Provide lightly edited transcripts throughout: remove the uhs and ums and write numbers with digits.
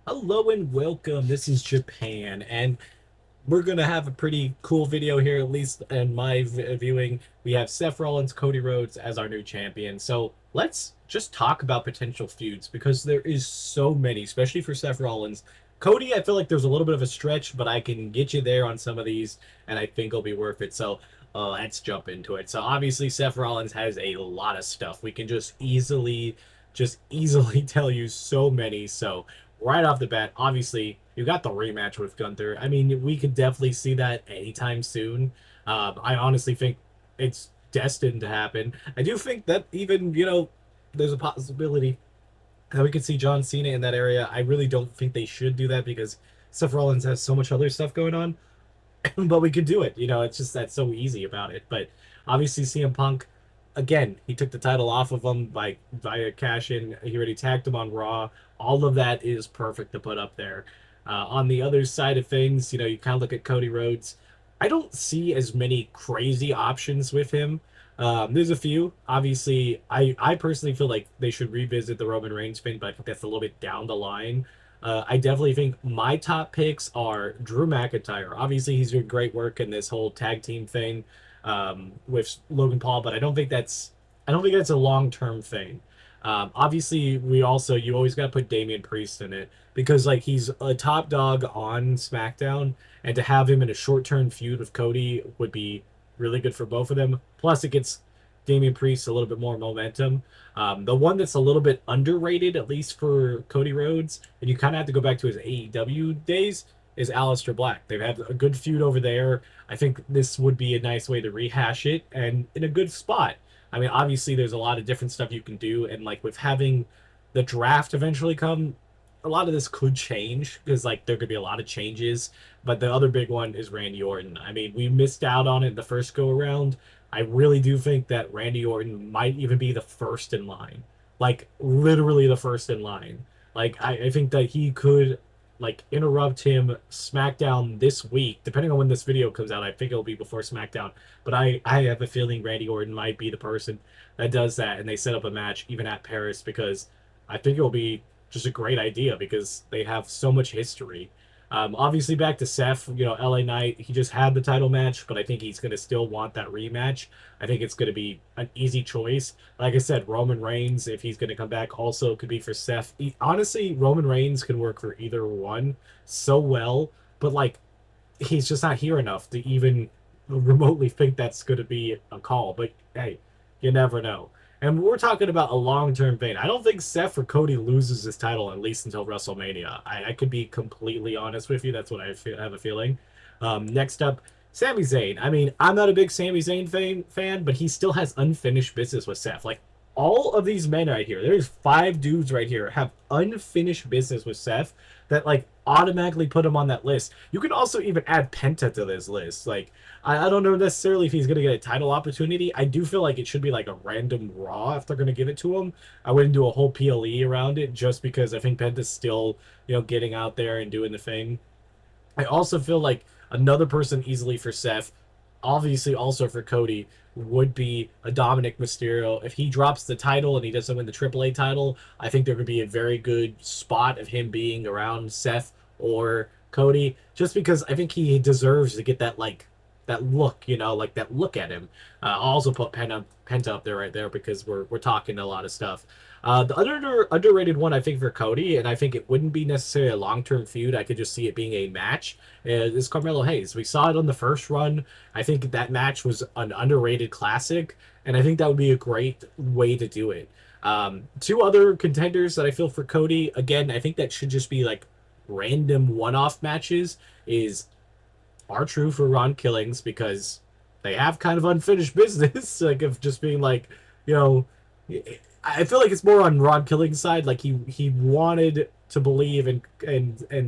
Hello and welcome. This is Japan, and we're gonna have a pretty cool video here, at least in my viewing. We have Seth Rollins, Cody Rhodes as our new champion. So let's just talk about potential feuds because there is so many, especially for Seth Rollins. Cody, I feel like there's a little bit of a stretch, but I can get you there on some of these, and I think it'll be worth it. So let's jump into it. So obviously, Seth Rollins has a lot of stuff. We can just easily tell you so many. So right off the bat, obviously, you got the rematch with Gunther. I mean, we could definitely see that anytime soon. I honestly think it's destined to happen. I do think that even, there's a possibility that we could see John Cena in that area. I really don't think they should do that because Seth Rollins has so much other stuff going on. But we could do it. It's just that's so easy about it. But obviously, CM Punk, again, he took the title off of him by via cash in. He already tagged him on Raw. All of that is perfect to put up there. On the other side of things, you kind of look at Cody Rhodes. I don't see as many crazy options with him. There's a few. Obviously, I personally feel like they should revisit the Roman Reigns thing, but I think that's a little bit down the line. I definitely think my top picks are Drew McIntyre. Obviously, he's doing great work in this whole tag team thing with Logan Paul, but I don't think that's a long term thing. Obviously, you always got to put Damian Priest in it because like he's a top dog on SmackDown, and to have him in a short term feud with Cody would be really good for both of them. Plus, it gets Damian Priest a little bit more momentum. The one that's a little bit underrated, at least for Cody Rhodes, and you kind of have to go back to his AEW days, is Aleister Black. They've had a good feud over there. I think this would be a nice way to rehash it and in a good spot. I mean, obviously, there's a lot of different stuff you can do, and like with having the draft eventually come, a lot of this could change because like there could be a lot of changes. But the other big one is Randy Orton. I mean, we missed out on it the first go around. I really do think that Randy Orton might even be the first in line, like literally the first in line. Like I think that he could like interrupt him SmackDown this week, depending on when this video comes out. I think it'll be before SmackDown, but I have a feeling Randy Orton might be the person that does that, and they set up a match even at Paris because I think it'll be just a great idea because they have so much history. Obviously, back to Seth, LA Knight, he just had the title match, but I think he's going to still want that rematch. I think it's going to be an easy choice. Like I said, Roman Reigns, if he's going to come back, also could be for Seth. Honestly, Roman Reigns can work for either one so well, but like he's just not here enough to even remotely think that's going to be a call. But hey, you never know. And we're talking about a long-term thing. I don't think Seth or Cody loses his title at least until WrestleMania. I could be completely honest with you. That's what have a feeling. Next up, Sami Zayn. I mean, I'm not a big Sami Zayn fan, but he still has unfinished business with Seth. Like all of these men right here, there's 5 dudes right here have unfinished business with Seth that like automatically put him on that list. You can also even add Penta to this list. Like I don't know necessarily if he's gonna get a title opportunity. I do feel like it should be like a random Raw if they're gonna give it to him. I wouldn't do a whole PLE around it just because I think Penta's still getting out there and doing the thing. I also feel like another person easily for Seth, obviously also for Cody, would be a Dominic Mysterio. If he drops the title and he doesn't win the AAA title, I think there could be a very good spot of him being around Seth or Cody, just because I think he deserves to get that look, like that look at him. I'll also put Penta up there right there because we're talking a lot of stuff. The underrated one I think for Cody, and I think it wouldn't be necessarily a long term feud. I could just see it being a match. Is Carmelo Hayes. We saw it on the first run. I think that match was an underrated classic, and I think that would be a great way to do it. Two other contenders that I feel for Cody, again, I think that should just be like random one off matches, is are true for Ron Killings because they have kind of unfinished business, like of just being like, you know, I feel like it's more on Ron Killing's side. Like he wanted to believe in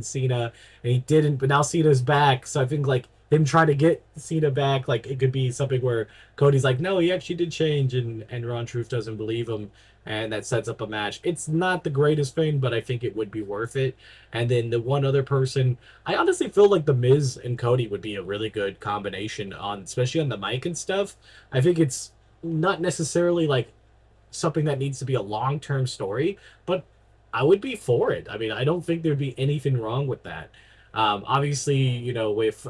Cena and he didn't, but now Cena's back, so I think like him trying to get Cena back, like it could be something where Cody's like, no, he actually did change, and Ron Truth doesn't believe him, and that sets up a match. It's not the greatest thing, but I think it would be worth it. And then the one other person, I honestly feel like the Miz and Cody would be a really good combination on, especially on the mic and stuff. I think it's not necessarily like something that needs to be a long-term story, but I would be for it. I mean, I don't think there'd be anything wrong with that. Obviously, with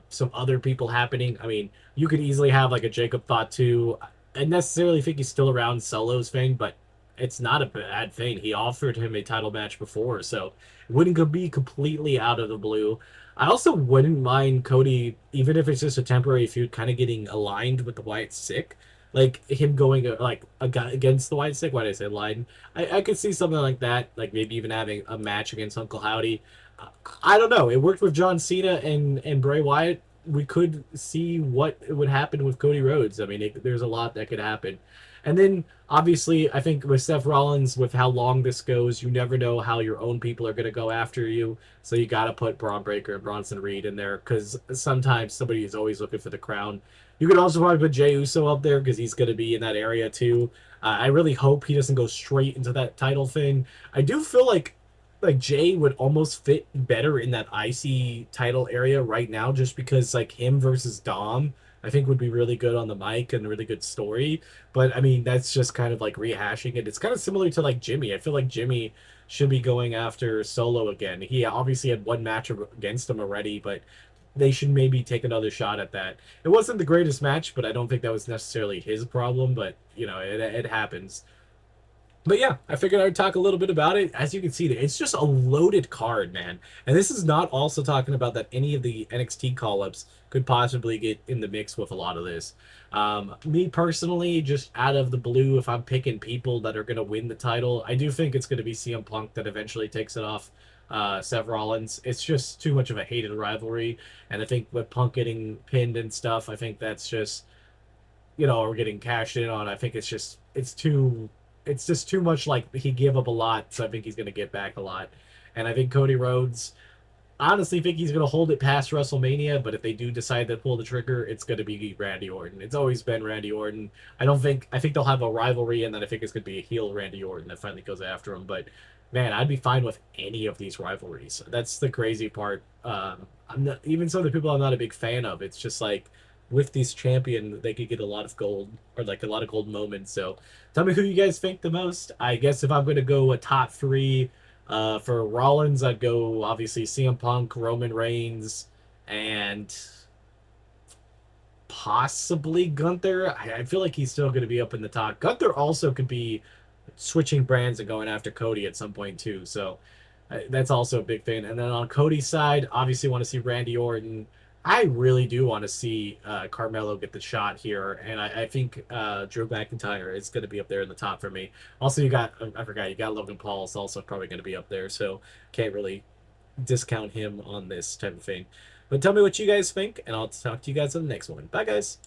some other people happening, I mean, you could easily have like a Jacob Thought too. I necessarily think he's still around Solo's thing, but it's not a bad thing. He offered him a title match before, so it wouldn't be completely out of the blue. I also wouldn't mind Cody, even if it's just a temporary feud, kind of getting aligned with the White Sick, like him going like a guy against the White Sick. Why did I say aligned? I could see something like that, like maybe even having a match against Uncle Howdy. I don't know. It worked with John Cena and Bray Wyatt. We could see what would happen with Cody Rhodes. I mean, there's a lot that could happen. And then obviously, I think with Seth Rollins, with how long this goes, you never know how your own people are going to go after you. So you got to put Braun Breaker and Bronson Reed in there because sometimes somebody is always looking for the crown. You could also probably put Jey Uso up there because he's going to be in that area too. I really hope he doesn't go straight into that title thing. I do feel like Jay would almost fit better in that IC title area right now, just because like him versus Dom, I think would be really good on the mic and a really good story. But I mean, that's just kind of like rehashing it. It's kind of similar to like Jimmy. I feel like Jimmy should be going after Solo again. He obviously had one match against him already, but they should maybe take another shot at that. It wasn't the greatest match, but I don't think that was necessarily his problem. But it happens. But yeah, I figured I would talk a little bit about it. As you can see, it's just a loaded card, man. And this is not also talking about that any of the NXT call-ups could possibly get in the mix with a lot of this. Me personally, just out of the blue, if I'm picking people that are going to win the title, I do think it's going to be CM Punk that eventually takes it off Seth Rollins. It's just too much of a hated rivalry. And I think with Punk getting pinned and stuff, I think that's just or getting cashed in on. I think it's just too much. Like he gave up a lot, so I think he's going to get back a lot. And I think Cody Rhodes, honestly, think he's going to hold it past WrestleMania. But if they do decide to pull the trigger, it's going to be Randy Orton. It's always been Randy Orton. I think they'll have a rivalry, and then I think it's going to be a heel Randy Orton that finally goes after him. But man, I'd be fine with any of these rivalries. That's the crazy part. I'm not even some of the people I'm not a big fan of. It's just like with these champion, they could get a lot of gold or like a lot of gold moments. So tell me who you guys think the most. I guess if I'm going to go a top three, for Rollins, I'd go obviously CM Punk, Roman Reigns, and possibly Gunther. I feel like he's still going to be up in the top. Gunther also could be switching brands and going after Cody at some point too. So that's also a big thing. And then on Cody's side, obviously want to see Randy Orton. I really do want to see Carmelo get the shot here, and I think Drew McIntyre is going to be up there in the top for me. Also, I forgot you got Logan Paul is also probably going to be up there, so can't really discount him on this type of thing. But tell me what you guys think, and I'll talk to you guys on the next one. Bye, guys.